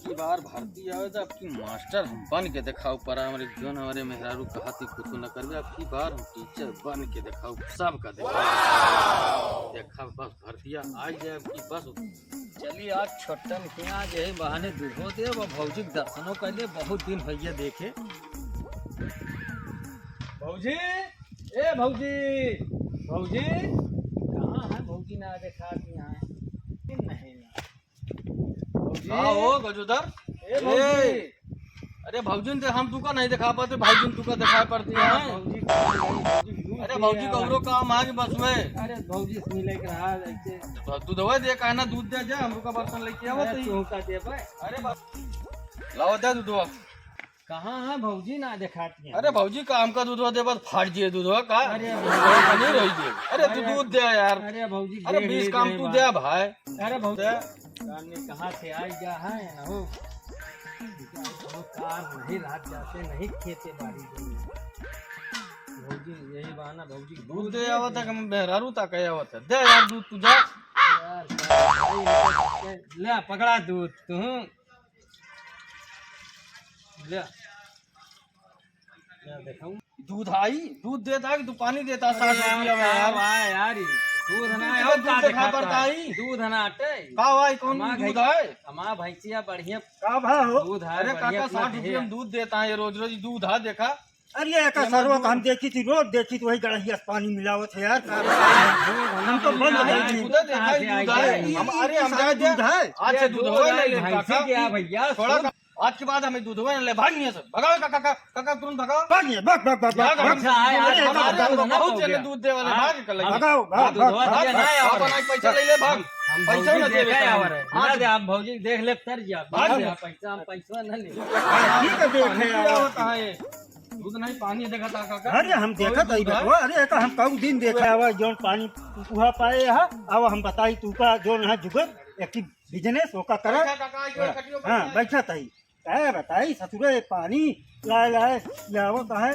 की बार भर्ती आवे तो आपकी मास्टर हम बन के दिखाओ पर हमारे जोन हमारे मेहरारू कहा थी कुछ न करवे आपकी बार हम टीचर बन के दिखाओ सबका दिखाओ देखा बस भर्तियाँ आ जाए आपकी बस। चलिए आज छोटन के यहाँ यही बहाने दूधो दे वो भौजी के दर्शनों कर लिए बहुत दिन भैया देखे। भौजी ए भौजी भौजी कहाँ है भौजी ना देखा यहाँ नहीं ओ गजोदर ए भौजी अरे भौजी ने हम तुका नहीं दिखा पाते भाईजी ने तुका दिखा पड़ती है। अरे भौजी कौरो काम आज बस में अरे भौजी से मिले रहा तो दूध दे कहना दूध दे जा हम का बर्तन लेके आओ तू का दे भाई। अरे लाओ दे दूध कहाँ है भौजी ना दिखाती है। अरे भौजी काम का दूध दे बस फाट जिए दूध का अरे नहीं रही दे। अरे तू दूध दे यार। अरे भौजी अरे 20 काम तू दे भाई। अरे भौजी कहाँ से आई जा है ना हो कार नहीं रात जाते नहीं खेते बाड़ी भौजी यही बहाना भौजी दूध दे आवत है हम बेहरारू तक आवत है दे यार दूध तू जा यार ले पकड़ा दूध तू ले देखूं दूध आई दूध देता कि तू पानी देता 60 रुपया में यार यार दूध ना दूध दिखा पड़ता है दूध ना अटे का भाई कौन दूध है हमारा भैंसिया बढ़िया का भाई हो दूध है। अरे काका 60 रुपया में दूध देता है रोज रोज दूध है देखा। अरे एक सर्व हम देखी थी रोज देखी तो वही गड़हिया पानी मिलावत है यार। हम तो बंद दूध देखा दूध है अरे हम जा दूध है आज से दूध हो ले काका क्या भैया थोड़ा आज के बाद हमें दूध ले भागिए सब भगाओ काका काका तुरंत भगाओ भागिए भाग भाग भाग भाग बहुत जने दूध दे वाले भाग कर ले भगाओ भाग भाग अपन पैसा ले ले भाग पैसा न दे हाँ दे आप भौजी देख ले तर जा पैसा हम पैसा न ले ठीक है देखे होता है दूध नहीं पानी देखा था काका। अरे हम देखा था इधर अरे एक हम कऊ दिन देखा आवा जोन पानी उहा पाए है अब हम बताई तू का जोन है जुगर एक बिजनेस ओका करा हां बैठा तई काय बताई ससुरे पानी लाए लाए लावो कहे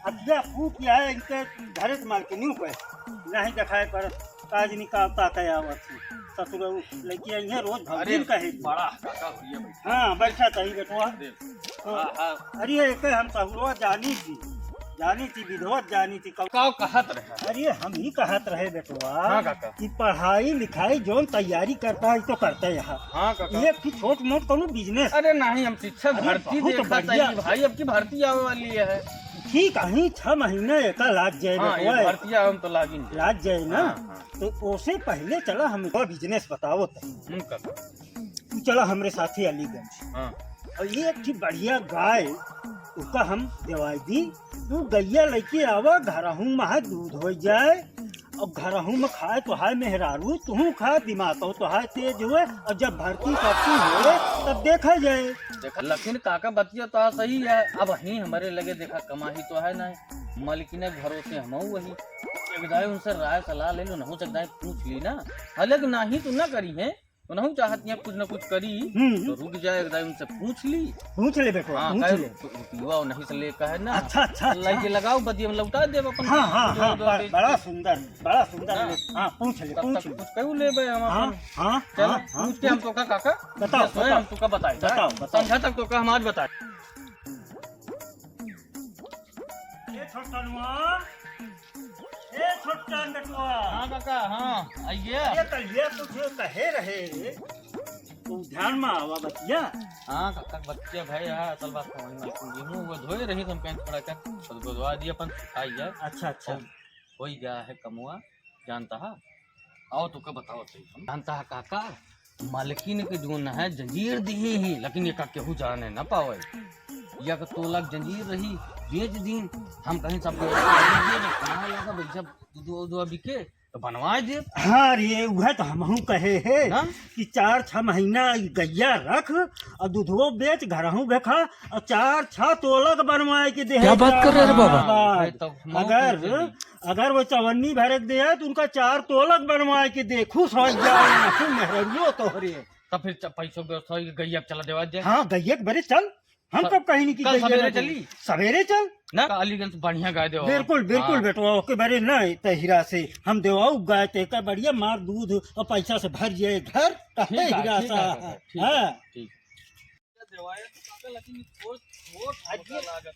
अद्या फूक आए इनके घरे से माल के न्यू पे नहीं दिखाए पर काज निकालता कया आवत ससुर लेके आई है रोज भौजी कहे बड़ा काका हुई है हां बैठा तई बेटवा अरे एक हम सहुरवा जानी थी विधवत जानी थी काका कहत रहे। अरे हम ही कहत रहे बेटवा हाँ काका कि पढ़ाई लिखाई जोन तैयारी करता है तो करते है यहाँ हाँ काका ये कि छोट मोट कोनो बिजनेस अरे नहीं हम शिक्षक भर्ती देखा था भाई अब की भर्ती आने वाली है ठीक है 6 महीने एक लाग जाए बेटवा भर्ती हम तो लाग जाए ना तो उससे पहले चला हम बिजनेस बताओ तू चला हमरे साथी अलीगंज और ये एक बढ़िया गाय उसका हम दवाई दी तू गैया लेके आवा घरहू में दूध हो जाए और घरहू में खाए तो हाय मेहरारू तू खा दिमाग तो हाय तेज हुए और जब भर्ती करती हो तब देखा जाए। देखा लेकिन काका बतिया तो सही है अब वही हमारे लगे देखा कमाही तो है नहीं मालिकिन भरोसे हम वही एक उनसे राय सलाह ले लो न हो सकता है पूछ ली ना अलग नहीं तो ना करी है तो नहीं चाहती है कुछ न कुछ करी तो रुक जाए एकदम उनसे पूछ ले बेटो रुपया नहीं से ले कहे ना अच्छा लाइके लगाओ बदिया में लौटा दे अपन हाँ बड़ा सुंदर हाँ पूछ ले कुछ कहू ले हम चल पूछ के हम तो का काका बताओ हम तो का बताए समझा तक तो का हम आज बताए छोटन बेटवा हाँ काका हाँ आइए ये कहिए तुझे कहे रहे तू ध्यान में आवा बतिया हाँ काका बच्चे भाई हाँ चल बात गेहूँ वो धोए रही तुम कहीं थोड़ा कर गोदवा दिए अपन सुखाई जाए। अच्छा हो ही गया है कमुआ जानता है आओ तो का बताओ सही जानता है काका मालकिन के जो है जंजीर दिए ही लेकिन ये का केहू जाने न पावे या कि तोलक जंजीर रही बेच दिन हम कहीं सब दूध बिके तो बनवा दे। हाँ रे वह तो हमहू कहे है कि 4-6 महीना गैया रख और दूधो बेच घरहू बेखा और 4-6 तोलक बनवाए के दे। क्या बात कर रहे हैं बाबा? अगर वो चवन्नी भरक दे तो उनका 4 तोलक बनवाए के दे खुश हो जाए मेहरियो तोहरे तो फिर पैसों गैया चला देवा दे। हाँ गैया बड़े चल हम कब कहीं नहीं की सवेरे चली सवेरे चल ना अलीगंज बढ़िया गाय देवा बिल्कुल बेटवा ओके बड़े नहीं तहीरा से हम देवाऊ गाय ते का बढ़िया मार दूध और पैसा से भर जाए घर हीरा सा। देवाए तो काका लेकिन छोट लागत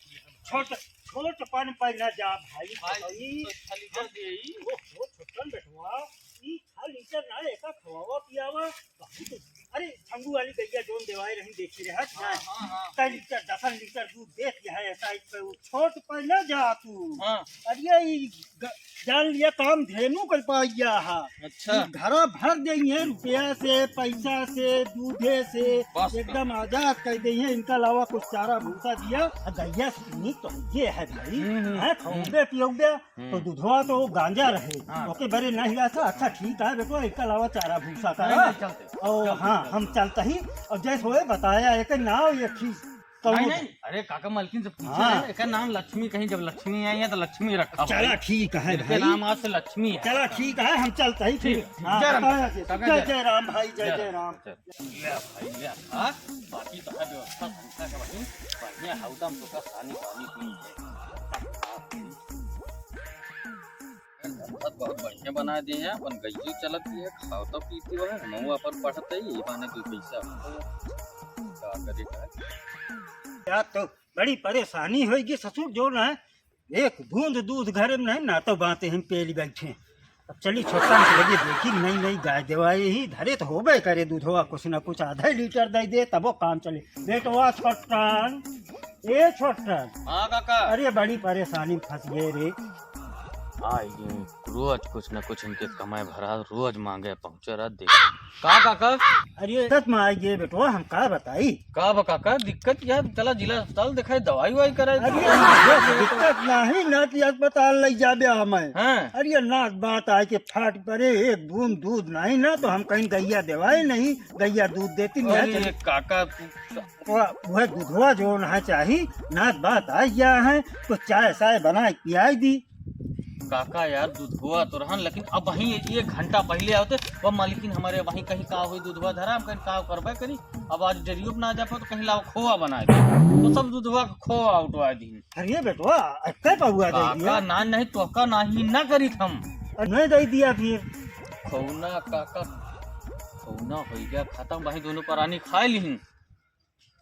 छोट छोट पानी पर न जा भाई भाई तो खाली कर दे ओ छोटन बैठवा ई खा लीटर ना एका खवावा पियावा अरे छंगू वाली गैया जोन देवाए रही देखी रे हट ना हां 10 लीटर 10 लीटर दूध देत है ऐसा एक पे छोट पर न जा तू हां अरे ई जान लिया काम धेनु कर पाइया हा अच्छा घरा भर देंगे रुपया से पैसा से दूधे से बस एकदम आजाद कर देंगे इनका अलावा कुछ चारा भूसा दिया गैया सुनी तो ये है भाई है खाओगे पियोगे तो दूधवा तो गांजा रहे ओके बड़े नहीं था अच्छा ठीक है बेटो इसके अलावा चारा भूसा का और हाँ हम चलते ही और जैसे होए बताया एक नाव ये खींच नहीं नहीं अरे काका मालकिन से पूछा है इसका नाम लक्ष्मी कहीं जब लक्ष्मी आई है तो लक्ष्मी रखा चला ठीक है इसके नाम आज से लक्ष्मी है चला ठीक है हम चलते ही फिर जय जय राम भाई जय जय राम ले भाई ले हां बाकी तो है व्यवस्था संख्या का भाई बढ़िया हौदम तो का पानी पानी पी बहुत बढ़िया बना दिए हैं अपन गईयो चलत है खाओ तो पीती हो हम अपन पढ़ते ही माने कोई पैसा का करेगा यार तो बड़ी परेशानी होगी ससुर जो ना एक बूंद दूध घर में नहीं ना तो बातें हम पेली बैठे अब चली छोटा से लगे देखी नई नई गाय देवाई ही धरे तो होबे करे दूधवा कुछ ना कुछ आधा लीटर दे दे तब वो काम चले बेटवा छोटन ए छोटन हाँ काका अरे बड़ी परेशानी फंस गए रे आई रोज कुछ न कुछ इनके कमाए भरा रोज मांगे पहुंचे रहा देख का काका अरे दिक्कत में आई गए बेटवा हम का बताई का काका दिक्कत यार चला जिला अस्पताल दिखाई दवाई वाई कराई अरे दिक्कत नहीं नाती अस्पताल ले जाबे हमें हाँ अरे ना बात आए के फाट पड़े एक बूंद दूध नहीं ना तो हम कहीं गैया देवाए नहीं गैया दूध देती नहीं काका वह दूधवा जो ना चाहिए ना बात आ गया है कुछ चाय साय बना पियाई दी काका यार दूध हुआ तो रहन लेकिन अब वहीं 1 घंटा पहले आते वो मालिकिन हमारे वहीं कहीं का हुई दूधवा धरा हम कहीं का करबे करी अब आज जरियो बना जा तो कहीं लाओ खोआ बना दे तो सब दूधवा खोआ उठवा दी अरे बेटवा अक्के पहुआ दे दिया काका ना नहीं तो का नहीं ना करी हम नहीं दे दिया फिर खौना काका खौना हो गया खत्म वहीं दोनों परानी खा ली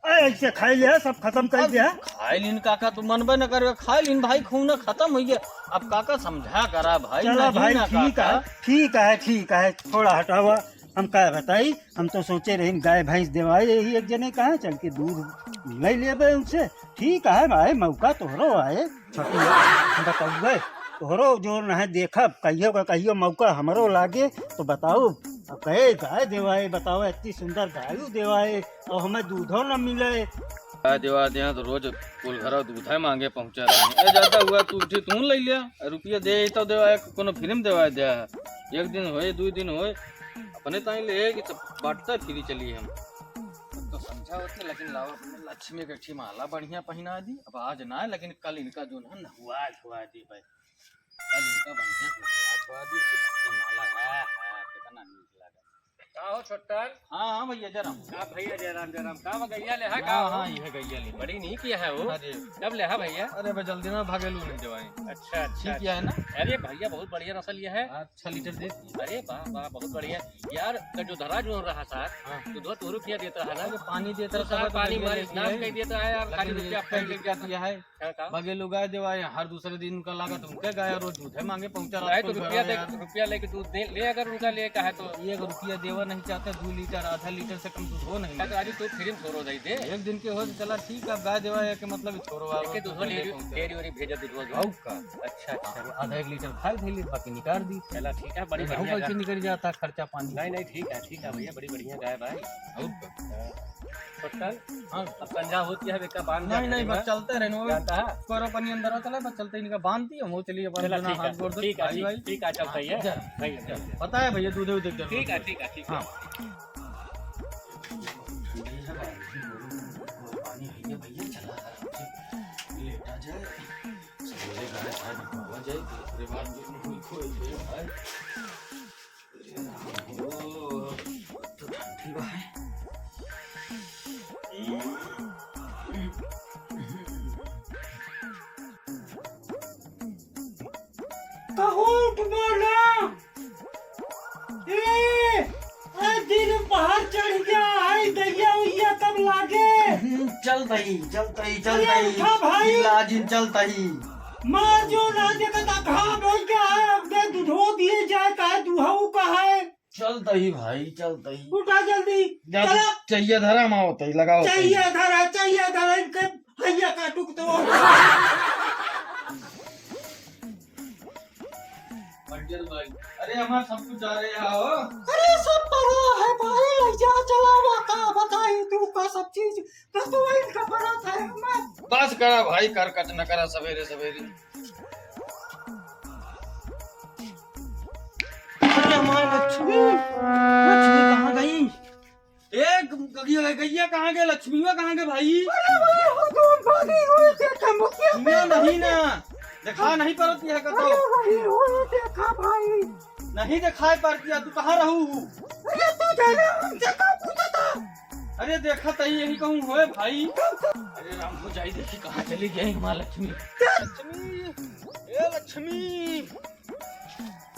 ऐसे खाई लिया सब खत्म कर दिया खाई लीन काका तू मनबे न करबे खाई लीन भाई खूना खत्म हो गया अब काका समझा करा भाई चला भाई ठीक है थोड़ा हटावा हम क्या बताई हम तो सोचे रहे गाय भैंस देवाए यही एक जने कहा चल के दूध ले ले उनसे ठीक है भाई मौका तोहरो आए छोटी बताओ तोहरो जो न देखा कहियो मौका हमरो लागे तो बताओ कहे गाय देवाए बताओ इतनी सुंदर गायू देवाए और हमें दूधो न मिले गाय देवा दिया तो रोज कुल घर दूध है मांगे पहुंचा रहे ज्यादा हुआ तू उठी तू ले लिया रुपया दे तो देवा कोनो फिल्म देवा दिया एक दिन होए 2 दिन होए अपने ताई ले कि बांटता फिरी चलिए हम तो समझा होते लेकिन लाओ लक्ष्मी के अच्छी माला बढ़िया पहना दी अब आज ना लेकिन कल इनका जो है ना हुआ दी भाई कल इनका बढ़िया हुआ दी माला है कितना नीक लगा का हो छोटन हाँ भैया जयराम का भैया जयराम का गैया ले है का हाँ ये गैया ली बड़ी नीक किया है वो अरे कब ले है भैया अरे भाई जल्दी ना भागेलू नहीं देवाई अच्छा अच्छा किया है ना अरे भैया बहुत बढ़िया नस्ल ये है 6 लीटर दे अरे वाह वाह बहुत बढ़िया यार का जो धरा जो रहा साथ तो 2 रुपया देता है ना पानी देता सब पानी मार स्नान कर देता है यार खाली रुपया आपका क्या दिया है बगेलू गाय देवाए हर दूसरे दिन का लागत उनके गाय रोज दूध है मांगे पहुंचा रहा तो रुपया लेके दूध ले अगर उनका ले का है तो 1 रुपया देवा नहीं चाहते 2 लीटर आधा लीटर से कम दूध हो नहीं तो आज तू फिर छोड़ो दे दे एक दिन के हो चला ठीक है गाय देवा के मतलब छोड़ो के दूध डेरी वाली भेजा दूध का अच्छा अच्छा आधा 1 लीटर खाई थी बाकी निकाल दी चला ठीक है बड़ी बढ़िया कैसे निकल जाता खर्चा पानी नहीं ठीक है भैया बड़ी बढ़िया गाय भाई छोटन हाँ अब पंजाब होती है बेका बांध नहीं बस चलते रहने जाता है कोरो पानी अंदर चला बस चलते इनका बांध दिए हम चलिए अपन हाथ जोड़ दो ठीक है चल भैया भैया पता है भैया दूध देख ठीक है हाँ दिन पहाड़ चढ़ गया है दैया उइया तब लागे चलता ही अरे उठा भाई। लाजिन चलता ही। मार जो ना देखता कहाँ बोल के है, दे दूधो दिए जाए का है, दुहाऊ का है। चलता ही भाई, चलता ही। उठा जल्दी, चला। चाहिए धरा माँ होता ही, लगाओ। चाहिए धरा इनके भैया का टुक तो। अरे हमारा सब कुछ जा रहे हो। अरे सब पड़ा है भाई, जा चलावा का बताई तू का सब चीज बस तो इनका पड़ा था हमें। बस करा भाई, कर कट न करा सवेरे सवेरे। अरे हमारी लक्ष्मी कहाँ गई? एक गैया कहाँ गए? लक्ष्मी कहाँ गए भाई? अरे भाई हम दोनों भागी हुए देखा मुखिया नहीं ना देखा नहीं पड़ती है कतो। अरे भाई वो देखा भाई, नहीं दिखाई पड़ती है। तू कहाँ रहू? अरे तू जाने हमसे कहाँ पूछा था? अरे देखा तही यही कहूँ होए भाई। अरे राम हो जाई, देखी कहाँ चली गई हमारा लक्ष्मी। लक्ष्मी ए लक्ष्मी,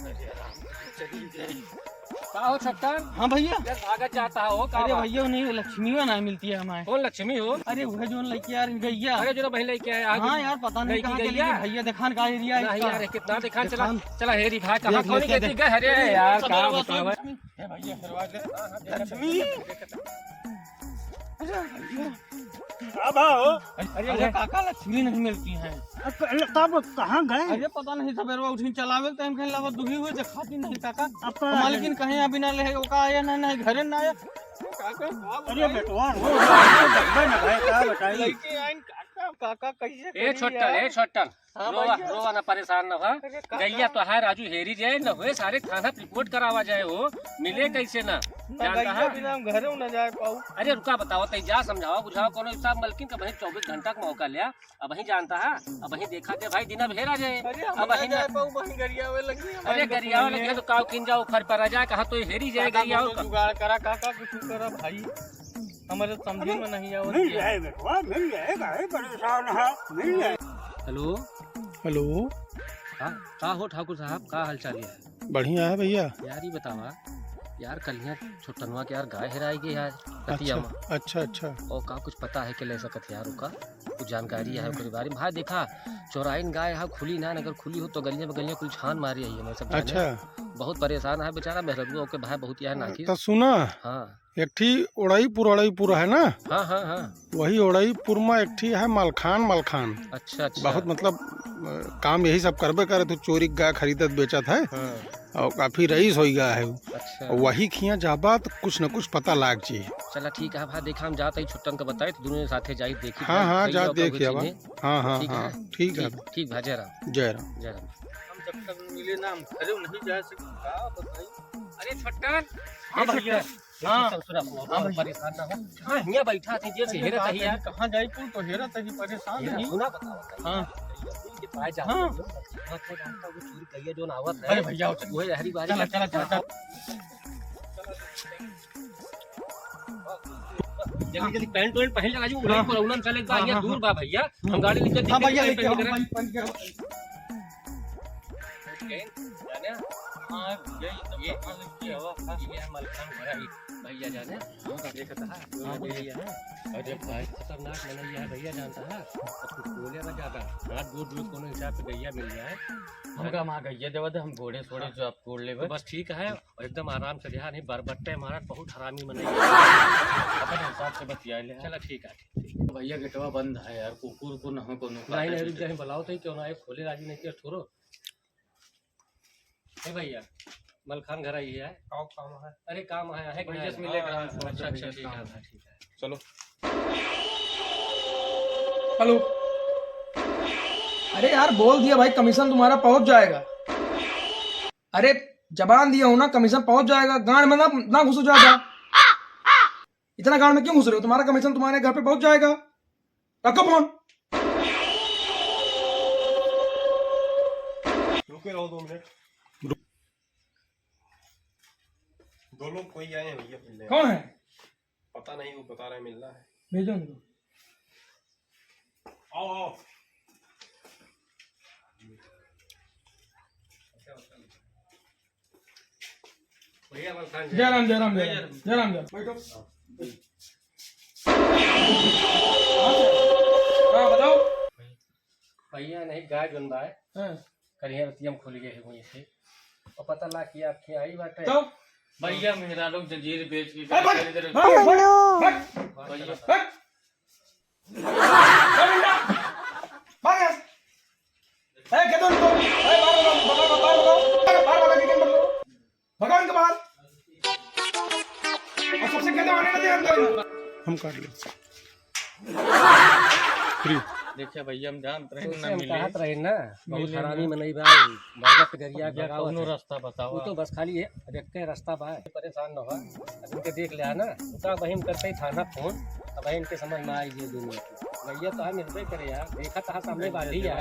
अरे राम चली गई। का हो छट्टर? हाँ भैया। यार भागत जाता हो का? अरे भैया नहीं, लक्ष्मी ना मिलती है हमारे। कौन लक्ष्मी हो? अरे वह जो लड़की यार गैया। अरे जो भाई लेके आया। हाँ यार पता नहीं कहाँ गई है भैया। दिखान का एरिया नहीं है यार, कितना दिखान चला चला हेरी भाई, कहाँ देख कौन लेते कहती देख। है? अरे यार का बताओ ए भैया फिरवा दे लक्ष्मी। अब आओ। अरे काका लक्ष्मी नहीं मिलती है। तब कहाँ गए? अरे पता नहीं, सवेरे उठी चलावे टाइम कहीं लगा दुखी हुए दिखाती नहीं काका। अब तो मालकिन कहीं अभी ना ले का आया ना नहीं घरे ना आया काका। अरे बेटवा हो ना भाई, क्या बताइए। लड़की आइन काका काका कैसे ए छोटन, ए छोटन, हाँ रोवा भैया। रोवा ना, परेशान ना हो। गैया तो है राजू, हेरी जाए न हुए सारे थाना रिपोर्ट करावा जाए हो, मिले कैसे ना जानता है? बिना हम घरे न जाए पाऊ। अरे रुका बताओ तई, जा समझाओ बुझाओ कोनो हिसाब मलकिन का। वही 24 घंटा का मौका लिया, अब वही जानता है, अब वही देखा के भाई दिन भेरा जाए। अब वही ना पाऊ वहीं गरियावे लगी। अरे गरियाओ लगे तो काव किन जाओ फर पर आ जाए, कहा तो हेरी जाए गरियाओ का। जुगाड़ करा काका, कुछ करा भाई, हमारे समझ में नहीं आवत। मिल जाए बेटवा, मिल जाएगा, परेशान है, मिल जाए। हेलो हेलो, का हो ठाकुर साहब, का हाल चाल है? बढ़िया है भैया। यार ये बतावा यार, कल यहाँ छोटनवा के यार गाय हेराई गई यार कतिया में। अच्छा अच्छा। और का कुछ पता है कि ले सकत यार का कुछ जानकारी है ओकरे बारे में? भाई देखा चौराइन गाय है, खुली ना, अगर खुली हो तो गलियां बगलियां कुल छान मारी है। मैं सब अच्छा, बहुत परेशान है बेचारा मेहरबू के भाई, बहुत यार नाखी। तो सुना, हाँ एक ठी उड़ईपुर है ना, हाँ हाँ हाँ। वही उड़ईपुर में एक ठी है मलखान। अच्छा अच्छा। बहुत मतलब काम यही सब करबे करे, तो चोरी गाय खरीदत बेचत है हाँ, और काफी रईस हो गया है। अच्छा और वही खिया जाबा तो कुछ न कुछ पता लाग चाहिए। चला ठीक है भाई, देखा हम जाते ही छुट्टन का बताए तो दोनों साथे जाई देखी। हाँ हाँ, जा देखिए। हाँ हाँ ठीक है? हाँ, ठीक है। ठीक भाई, जय राम जय राम। जय राम। हम जब तक मिले ना हम घरे नहीं जा सकते। अरे छुट्टन, हाँ भैया। हाँ सुना परेशान ना हो। हाँ यहाँ बैठा थी जैसे हेरे तही यार। कहाँ जाई पुल तो हेरा तही परेशान नहीं। सुना बताओ। हाँ पाए जा। हाँ। चोरी करिए जो नावत है। अरे भैया वो है हरी बारी। चला चला चला। जल्दी जल्दी पैंट वैंट पहन लगा जी, उड़ाई पर उड़न चले बा, यहाँ दूर बा भैया, हम गाड़ी लेकर हाँ भैया पैंट लेके आओ, पहन बन के आओ। के जाने। हाँ ये ये मलखान भरा ही भैया जाने वो का देखता है। हाँ भैया है। अरे भाई खतरनाक मनैया है भैया, जानता है अब कुछ बोले ना ज्यादा, हाथ दूर दूर कोनो हिसाब से गैया मिल जाए हमका माँ गैया देवा दे, हम घोड़े छोड़े जो आप तोड़ ले तो बस ठीक है। और एकदम आराम से ध्यान, नहीं बरबट्टे हमारा बहुत हरामी मनैया। अपने हिसाब से बतिया ले। चला ठीक है। भैया गेटवा बंद है यार, कुकुर को न हो कोनो। नहीं नहीं रुक जाए, बुलाओ तो क्यों ना खोले, राजी नहीं किया छोड़ो। ए भैया मलखान घर आई है। काम है। अरे काम है कि भैया से नहीं? मिलेगा। अच्छा अच्छा ठीक है ठीक है। चलो। हेलो, अरे यार बोल दिया भाई, कमीशन तुम्हारा पहुंच जाएगा। अरे जबान दिया हूं ना, कमीशन पहुंच जाएगा। गांड में ना घुसो ज्यादा। इतना गांड में क्यों घुस रहे हो? तुम्हारा कमीशन तुम्हारे घर पे पहुंच जाएगा। रखो फोन। रुके रहो 2 मिनट। दो लोग कोई आए हैं भैया मिलने। कौन है? पता नहीं, वो बता रहे मिलना है। भेजो उनको। आओ आओ। भैया मलखान जय राम जय राम जय राम जय राम। बैठो। भैया नहीं गाय जोन बा हाँ। करिया रतियम खुल गए है वहीं से और पता ला कि आपकी आई बाटे तो भैया मेरा लोग जंजीर बेच के भाग, गाय खरीद रहे। भाग, भाग, भाग, भैया भाग। भाग यहाँ से। ए, कहते हो इनको। ए, बाहर भगाओ इनको बाहर। और सबसे कहते हो आने ना दे अंदर। हम काट ले फ्री। देखिए भैया हम जानते हैं उससे ना हम मिले कहत रहे ना बहुत हरामी मनई भाई बरगद पे गरिया भैया लगाओ कौनो रास्ता बताओ वो तो बस खाली है देख के रास्ता बा परेशान न हो इनके देख लिया ना उनका वही करते ही थाना फोन अब वही इनके समझ में आई ये दुनिया की भैया तो मिलते करे यार देखा था सामने बाधी है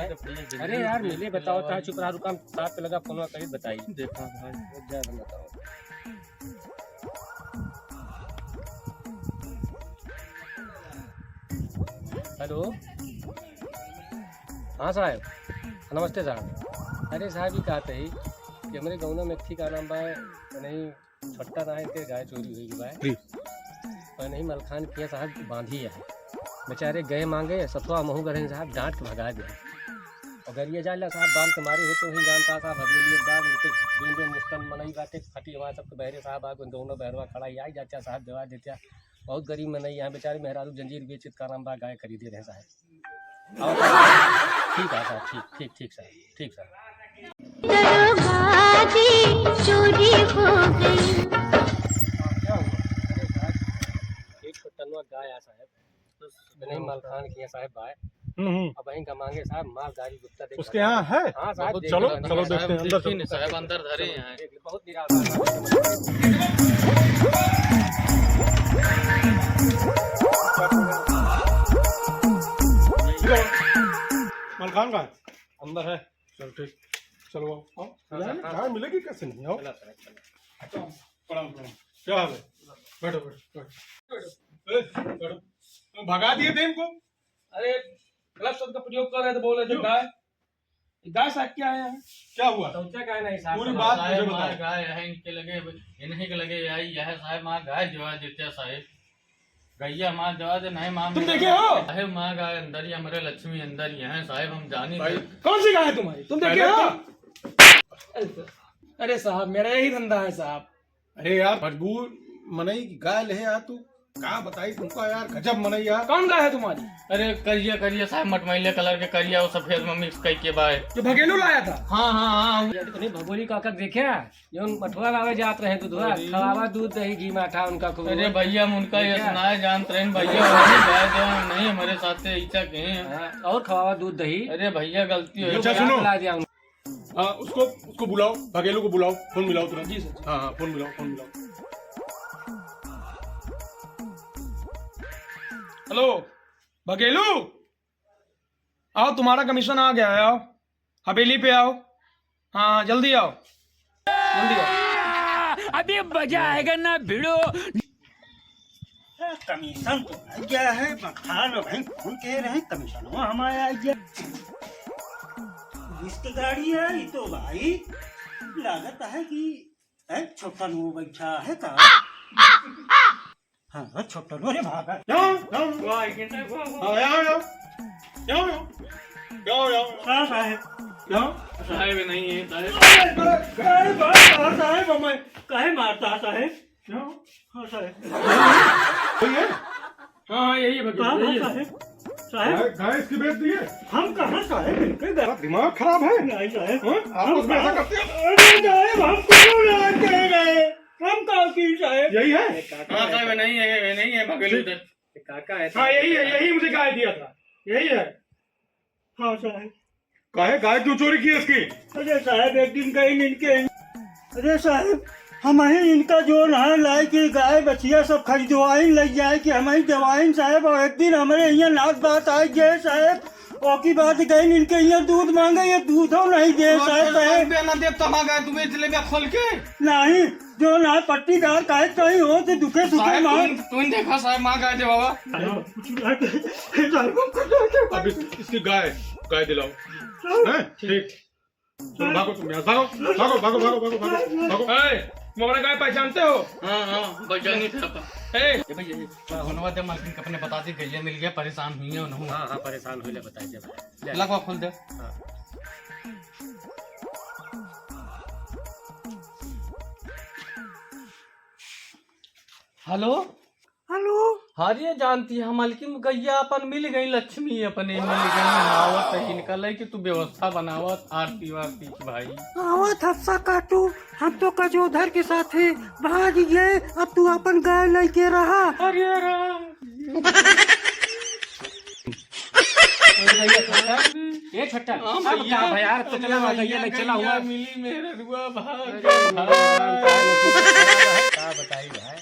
अरे यार मिले बताओ था चुप रहा रुका साथ पे लगा फोन करी बताइए देखा भाई जय बताओ हेलो हाँ साहब नमस्ते साहब अरे साहब ये कहते ही कि हमारे गाँव में व्यक्ति का नाम बा नहीं छट्टा ना है के गाय चोरी हुई बा जी। और नहीं मलखान किया साहब बांधी है बेचारे गए मांगे सतवा महू गए साहब डांट के भगा दे और गरिए जाला साहब बांध के मारे हो तो ही जानता साहब हवेली बाग उनके दिन जो मुस्कन मनई बाटे फटी हमारे सबके बहरे साहब आगे दोनों बहरवा खड़ा ही आई जाता साहब दवा देता बहुत गरीब मनई यहाँ बेचारे मेहरारू जंजीर बेचित का नाम बा गाय खरीदे रहे साहब और ठीक है साहब ठीक ठीक ठीक साहब ठीक साहब चोरी हो गई। क्या हुआ अरे साहब एक टनवा गाय आ साहब नहीं मलखान किया साहब बाय अब वहीं का मांगे साहब माल गाड़ी गुप्ता देख उसके यहाँ है। हाँ साहब देख चलो लो, चलो साहब, देखते हैं अंदर देखिए चलो। ना साहब अंदर धरे हैं देख लो, बहुत मलखान का है? अंदर है। चल ठीक चलो आओ गाय मिलेगी कैसे नहीं आओ प्रणाम प्रणाम क्या हाल है बैठो बैठो बैठो बैठो भगा दिए थे इनको। अरे गलत शब्द का प्रयोग कर रहे थे बोले जो गाय साहब क्या है यहाँ? क्या हुआ क्या कहना है साहब पूरी बात मुझे साहब बताओ। माँ गाय है इनके लगे इन्हीं के लगे आई यह साहब माँ गाय जवा देते साहब गैया माँ जवा दे नहीं माँ तुम देखे हो? साहब माँ गाय अंदर ही हमारे लक्ष्मी अंदर ही है साहब हम जानी भाई, कौन सी गाय है तुम्हारी तुम देखे पहले हो? अरे साहब मेरा यही धंधा है साहब। अरे यार मजबूर मनई की गाय ले यार तू कहा बताई तुमको यार गजब मनई यार। कौन गाय है तुम्हारी? अरे करिया करिया साहब मटमैले कलर के करिया और सफेद में मिक्स कई के बाय जो भगेलू लाया था। हाँ हाँ हाँ नहीं भगोली काका देखे जो मठुआ लावे जात रहे दूधवा खवावा दूध दही घी माठा उनका खूब अरे भैया हम उनका ये सुनाए जानते हैं भैया वही गाय जो नहीं हमारे साथ ईचा के हैं हाँ, और खवावा दूध दही अरे भैया गलती हो अच्छा सुनो ला दिया उनको। हाँ उसको बुलाओ भगेलू को बुलाओ फोन मिलाओ तुरंत। जी सर। हाँ हाँ फोन मिलाओ। हेलो भगेलू आओ तुम्हारा कमीशन आ गया है आओ हवेली पे आओ हाँ जल्दी आओ जल्दी आओ। अभी मजा आएगा ना भिड़ो। कमीशन तो आ गया है बखान भाई कौन कह रहे हैं कमीशन वो हमारे आ गया जिसकी गाड़ी है ये तो भाई लागत है कि छोटा नो बैठा है का हाँ छोटा नो रे भागा हाँ साहब साहब नहीं है साहब साहब हमें काहे मारता साहब हाँ साहब हाँ यही है भगेलू यही है। साहब साहब गाय इसकी बेच दी है। हम कहाँ साहब बिल्कुल गलत दिमाग खराब है। नहीं साहब आपस में ऐसा करते हैं? अरे साहब हम क्यों ना कह गए हम का की साहब यही है। हाँ साहब नहीं है भगेलू उधर काका है हाँ यही मुझे गाय दिया था यही है। हाँ साहब काहे गाय क्यों चोरी की इसकी? अरे साहब एक दिन गई इनके अरे साहब हम ही इनका जो नहा लाए कि गाय बचिया सब खरीदवाइन लग जाए कि हम ही दवाइन साहब और एक दिन हमारे यहाँ नाक बात आई गए साहब और की बात गई इनके यहाँ दूध मांगे ये दूध हो नहीं दे साहब ना देव तमा गए तुम्हें जलेबिया खोल के नहीं जो ना पट्टीदार काहे कहीं हो तो दुखे सुखे मार तुम देखा साहब माँ गाय थे बाबा अब इसकी गाय दिलाओ। हैं? ठीक चलो भागो तुम यहाँ भागो। मोगरा गाय पहचानते हो? हाँ बजानी था ए, ये भैया ये होनवा दे मालकिन के अपने बता दी गैया मिल गया परेशान हुई है उन्होंने हाँ हाँ परेशान हो ले बताई दे भाई ले। लगवा खोल दे हेलो हेलो हाँ जी जानती है मालकिन गैया अपन मिल गई लक्ष्मी अपने मिल गई नहावत है निकल कि तू व्यवस्था बनावत आरती वारती की भाई आवत हफ्सा काटू हम तो कजोधर के साथ भाग गए अब तू अपन गाय लेके रहा अरे राम ये छोटा अब अब क्या भाई यार तो चला गैया ले चला हुआ मिली मेरा रुआ भाग क्या बताई भाई